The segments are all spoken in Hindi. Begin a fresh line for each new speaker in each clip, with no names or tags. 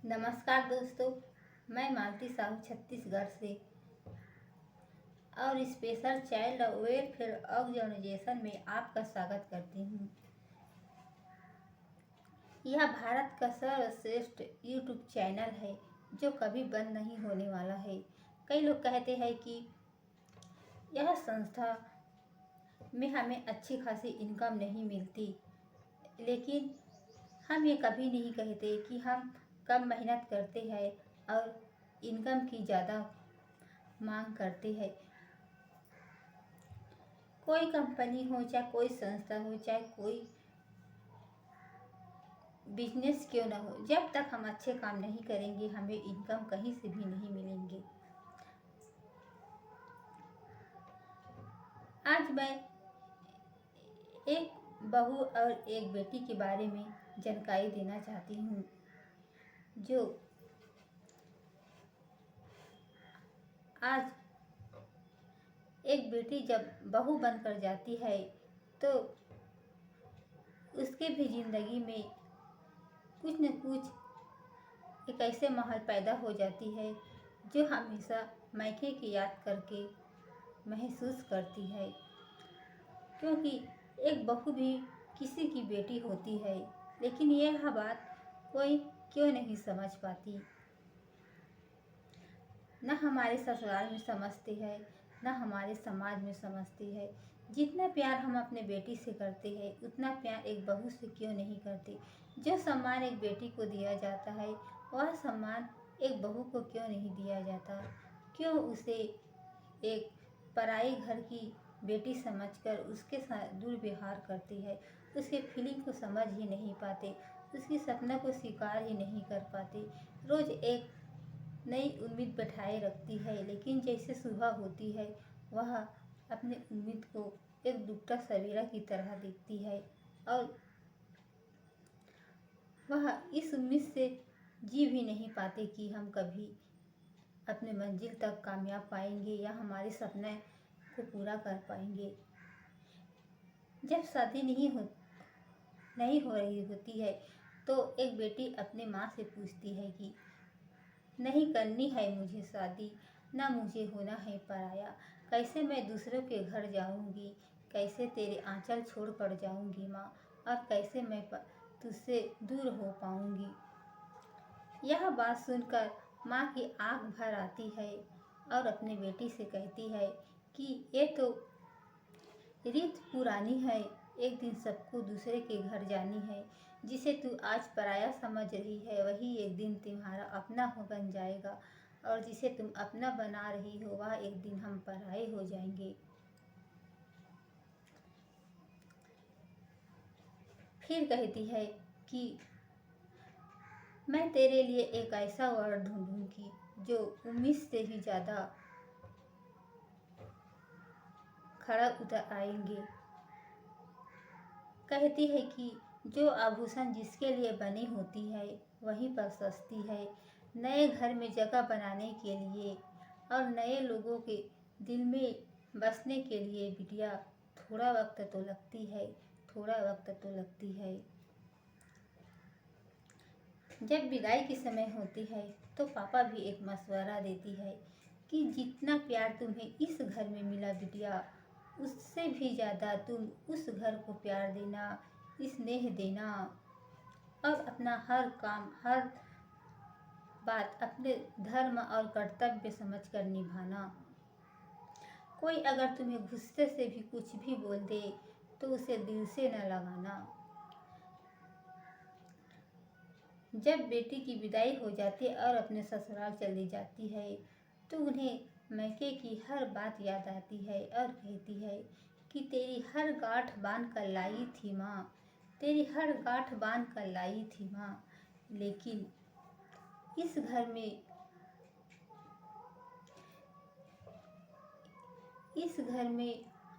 नमस्कार दोस्तों। मैं मालती साहू छत्तीसगढ़ से और स्पेशल चाइल्ड वेलफेयर ऑर्गेनाइजेशन में आपका स्वागत करती हूँ। यह भारत का सर्वश्रेष्ठ यूट्यूब चैनल है जो कभी बंद नहीं होने वाला है। कई लोग कहते हैं कि यह संस्था में हमें अच्छी खासी इनकम नहीं मिलती, लेकिन हम ये कभी नहीं कहते कि हम कम मेहनत करते हैं और इनकम की ज़्यादा मांग करते हैं। कोई कंपनी हो, चाहे कोई संस्था हो, चाहे कोई बिजनेस क्यों ना हो, जब तक हम अच्छे काम नहीं करेंगे हमें इनकम कहीं से भी नहीं मिलेंगे। आज मैं एक बहू और एक बेटी के बारे में जानकारी देना चाहती हूँ। जो आज एक बेटी जब बहू बनकर जाती है तो उसके भी ज़िंदगी में कुछ न कुछ एक ऐसे माहौल पैदा हो जाती है जो हमेशा मायके की याद करके महसूस करती है, क्योंकि एक बहू भी किसी की बेटी होती है। लेकिन यह बात कोई क्यों नहीं समझ पाती। न हमारे ससुराल में समझते हैं, न हमारे समाज में समझती है। जितना प्यार हम अपने बेटी से करते हैं उतना प्यार एक बहू से क्यों नहीं करते। जो सम्मान एक बेटी को दिया जाता है वह सम्मान एक बहू को क्यों नहीं दिया जाता। क्यों उसे एक पराई घर की बेटी समझकर उसके साथ दुर्व्यवहार करती है, उसके फीलिंग को समझ ही नहीं पाते, उसकी सपना को स्वीकार ही नहीं कर पाते। रोज़ एक नई उम्मीद बैठाए रखती है, लेकिन जैसे सुबह होती है वह अपनी उम्मीद को एक डूबता सवेरा की तरह देखती है और वह इस उम्मीद से जी भी नहीं पाते कि हम कभी अपने मंजिल तक कामयाब पाएंगे या हमारे सपने को पूरा कर पाएंगे। जब शादी नहीं हो रही होती है तो एक बेटी अपने माँ से पूछती है कि नहीं करनी है मुझे शादी, ना मुझे होना है पराया। कैसे मैं दूसरों के घर जाऊंगी, कैसे तेरे आंचल छोड़ कर जाऊंगी माँ, और कैसे मैं तुझसे दूर हो पाऊंगी। यह बात सुनकर माँ की आंख भर आती है और अपने बेटी से कहती है कि ये तो रीत पुरानी है, एक दिन सबको दूसरे के घर जानी है। जिसे तू आज पराया समझ रही है वही एक दिन तुम्हारा अपना हो बन जाएगा, और जिसे तुम अपना बना रही हो वह एक दिन हम पराए हो जाएंगे। फिर कहती है कि मैं तेरे लिए एक ऐसा वर ढूंढूंगी जो उम्मीद से ही ज़्यादा खड़ा उतर आएंगे। कहती है कि जो आभूषण जिसके लिए बनी होती है वहीं पर सस्ती है। नए घर में जगह बनाने के लिए और नए लोगों के दिल में बसने के लिए बिटिया थोड़ा वक्त तो लगती है, थोड़ा वक्त तो लगती है। जब विदाई की समय होती है तो पापा भी एक मशवरा देती है कि जितना प्यार तुम्हें इस घर में मिला बिटिया, उससे भी ज़्यादा तुम उस घर को प्यार देना, स्नेह देना और अपना हर काम हर बात अपने धर्म और कर्तव्य समझकर निभाना। कोई अगर तुम्हें गुस्से से भी कुछ भी बोल दे तो उसे दिल से न लगाना। जब बेटी की विदाई हो जाती है और अपने ससुराल चली जाती है तो उन्हें मैके की हर बात याद आती है और कहती है कि तेरी हर गांठ बांध कर लाई थी माँ, तेरी हर गांठ बांध कर लाई थी माँ। लेकिन इस घर में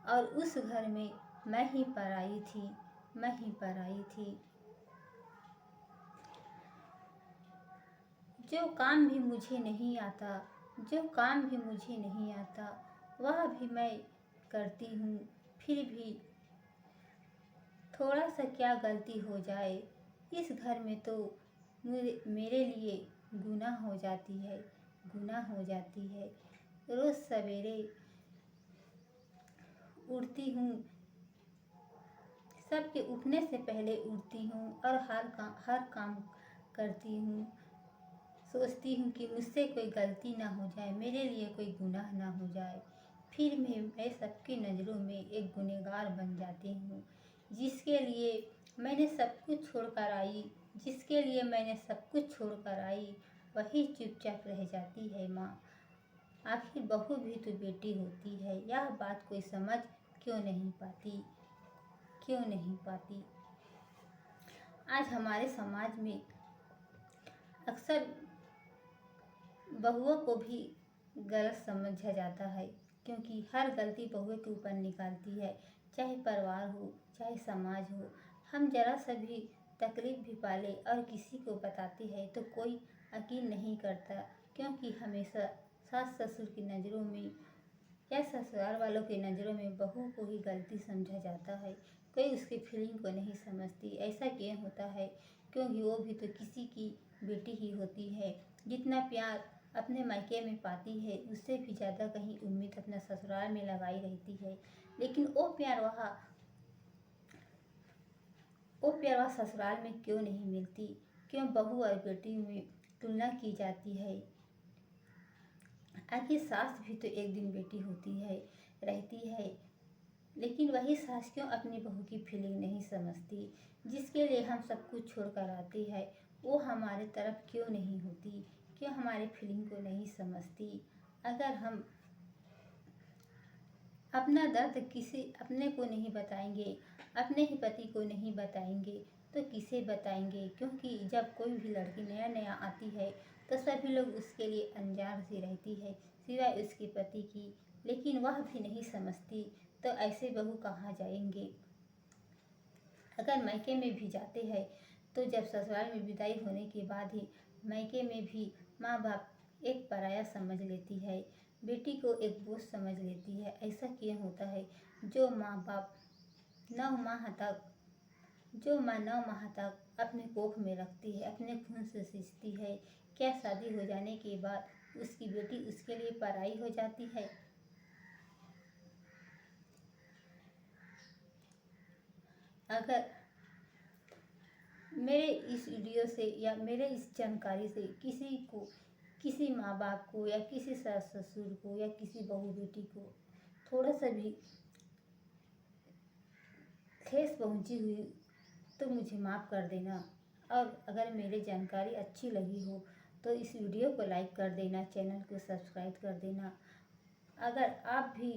और उस घर में मैं ही पराई थी, मैं ही पराई थी। जो काम भी मुझे नहीं आता, जो काम भी मुझे नहीं आता वह भी मैं करती हूँ। फिर भी थोड़ा सा क्या गलती हो जाए, इस घर में तो मेरे लिए गुनाह हो जाती है, गुनाह हो जाती है। रोज़ सवेरे उठती हूँ, सबके उठने से पहले उठती हूँ और हर काम करती हूँ। सोचती हूँ कि मुझसे कोई गलती ना हो जाए, मेरे लिए कोई गुनाह ना हो जाए। फिर मैं सबकी नज़रों में एक गुनहगार बन जाती हूँ, जिसके लिए मैंने सब कुछ छोड़कर आई, जिसके लिए मैंने सब कुछ छोड़कर आई, वही चुपचाप रह जाती है माँ। आखिर बहू भी तो बेटी होती है, यह बात कोई समझ क्यों नहीं पाती, क्यों नहीं पाती। आज हमारे समाज में अक्सर बहुओं को भी गलत समझा जाता है, क्योंकि हर गलती बहुओं के ऊपर निकालती है, चाहे परिवार हो, चाहे समाज हो। हम जरा सा भी तकलीफ भी पाले और किसी को बताते हैं तो कोई यकीन नहीं करता, क्योंकि हमेशा सास ससुर की नज़रों में या ससुराल वालों की नज़रों में बहू को ही गलती समझा जाता है। कोई उसकी फीलिंग को नहीं समझती। ऐसा क्यों होता है? क्योंकि वो भी तो किसी की बेटी ही होती है। जितना प्यार अपने मायके में पाती है, उससे भी ज़्यादा कहीं उम्मीद अपना ससुराल में लगाई रहती है। लेकिन वो प्यार वहाँ ससुराल में क्यों नहीं मिलती? क्यों बहू और बेटी में तुलना की जाती है? आखिर सास भी तो एक दिन बेटी होती है, रहती है। लेकिन वही सास क्यों अपनी बहू की फीलिंग नहीं समझती? जिसके लिए हम सब कुछ छोड़ कर आते हैं, वो हमारे तरफ क्यों नहीं होती? क्यों हमारे फीलिंग को नहीं समझती? अगर हम अपना दर्द किसी अपने को नहीं बताएंगे, अपने ही पति को नहीं बताएंगे, तो किसे बताएंगे? क्योंकि जब कोई भी लड़की नया नया आती है तो सभी लोग उसके लिए अनजान सी रहती है, सिवाय उसके पति की। लेकिन वह भी नहीं समझती, तो ऐसे बहू कहाँ जाएंगे? अगर मायके में भी जाते हैं तो जब ससुराल में विदाई होने के बाद ही मायके में भी माँ बाप एक पराया समझ लेती है, बेटी को एक बोझ समझ लेती है। ऐसा क्यों होता है? जो माँ 9 माह तक अपने कोख में रखती है, अपने खून से सींचती है, क्या शादी हो जाने के बाद उसकी बेटी उसके लिए पराई हो जाती है? अगर मेरे इस वीडियो से या मेरे इस जानकारी से किसी माँ बाप को या किसी सास ससुर को या किसी बहू बेटी को थोड़ा सा भी ठेस पहुँची हुई तो मुझे माफ़ कर देना। और अगर मेरी जानकारी अच्छी लगी हो तो इस वीडियो को लाइक कर देना, चैनल को सब्सक्राइब कर देना। अगर आप भी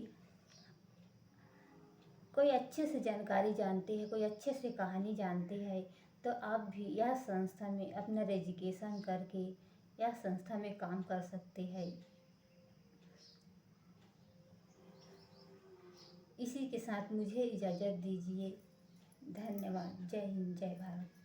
कोई अच्छे से जानकारी जानते हैं, कोई अच्छे से कहानी जानते हैं, तो आप भी यह संस्था में अपना रजिस्ट्रेशन करके यह संस्था में काम कर सकते हैं। इसी के साथ मुझे इजाज़त दीजिए। धन्यवाद। जय हिंद, जय भारत।